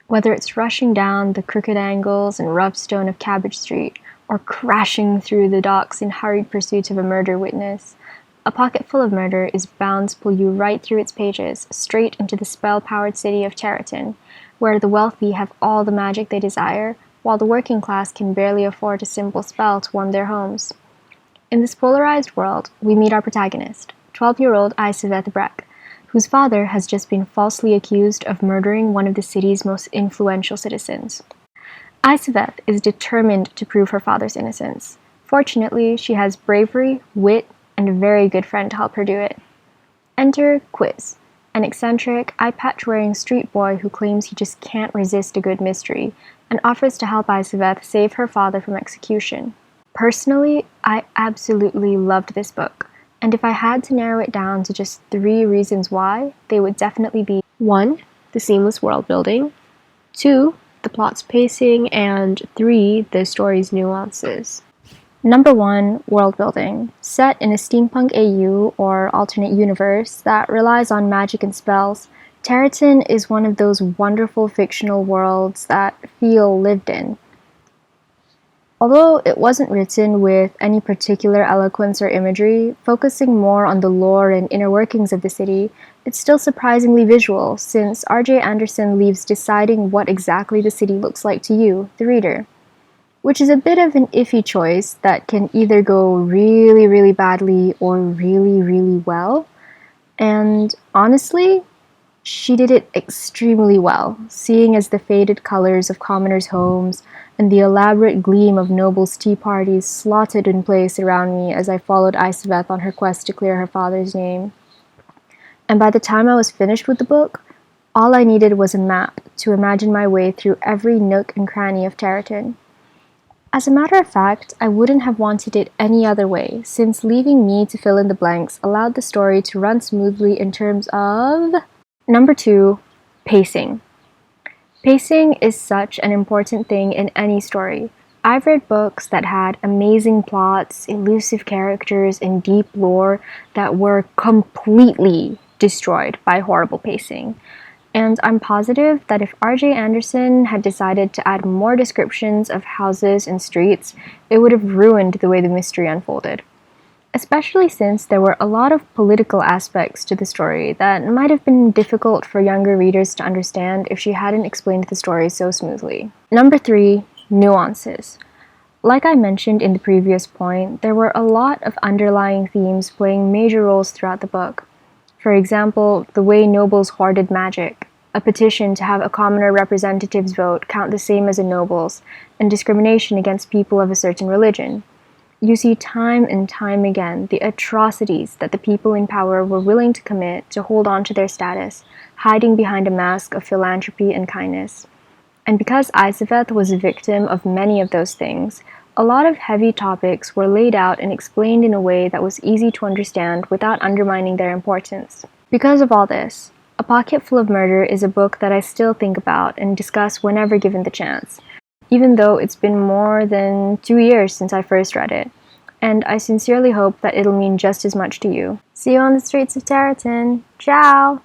Whether it's rushing down the crooked angles and rough stone of Cabbage Street, or crashing through the docks in hurried pursuit of a murder witness, A Pocket Full of Murder is bound to pull you right through its pages, straight into the spell-powered city of Cheriton, where the wealthy have all the magic they desire, while the working class can barely afford a simple spell to warm their homes. In this polarized world, we meet our protagonist, 12-year-old Isaveth Breck, whose father has just been falsely accused of murdering one of the city's most influential citizens. Isaveth is determined to prove her father's innocence. Fortunately, she has bravery, wit, and a very good friend to help her do it. Enter Quiz, an eccentric, eye-patch-wearing street boy who claims he just can't resist a good mystery, and offers to help Isaveth save her father from execution. Personally, I absolutely loved this book, and if I had to narrow it down to just 3 reasons why, they would definitely be 1. The seamless world building, 2. The plot's pacing, and 3. The story's nuances. Number 1, world building. Set in a steampunk AU, or alternate universe, that relies on magic and spells, Cheriton is one of those wonderful fictional worlds that feel lived in. Although it wasn't written with any particular eloquence or imagery, focusing more on the lore and inner workings of the city, it's still surprisingly visual, since R.J. Anderson leaves deciding what exactly the city looks like to you, the reader. Which is a bit of an iffy choice that can either go really, really badly or really, really well. And honestly, she did it extremely well, seeing as the faded colors of commoners' homes and the elaborate gleam of nobles' tea parties slotted in place around me as I followed Isaveth on her quest to clear her father's name. And by the time I was finished with the book, all I needed was a map to imagine my way through every nook and cranny of Cheriton. As a matter of fact, I wouldn't have wanted it any other way, since leaving me to fill in the blanks allowed the story to run smoothly in terms of... Number 2, pacing. Pacing is such an important thing in any story. I've read books that had amazing plots, elusive characters, and deep lore that were completely destroyed by horrible pacing. And I'm positive that if R.J. Anderson had decided to add more descriptions of houses and streets, it would have ruined the way the mystery unfolded. Especially since there were a lot of political aspects to the story that might have been difficult for younger readers to understand if she hadn't explained the story so smoothly. Number 3, nuances. Like I mentioned in the previous point, there were a lot of underlying themes playing major roles throughout the book. For example, the way nobles hoarded magic, a petition to have a commoner representative's vote count the same as a noble's, and discrimination against people of a certain religion. You see time and time again the atrocities that the people in power were willing to commit to hold on to their status, hiding behind a mask of philanthropy and kindness. And because Isaveth was a victim of many of those things, a lot of heavy topics were laid out and explained in a way that was easy to understand without undermining their importance. Because of all this, A Pocket Full of Murder is a book that I still think about and discuss whenever given the chance, even though it's been more than 2 years since I first read it, and I sincerely hope that it'll mean just as much to you. See you on the streets of Cheriton. Ciao!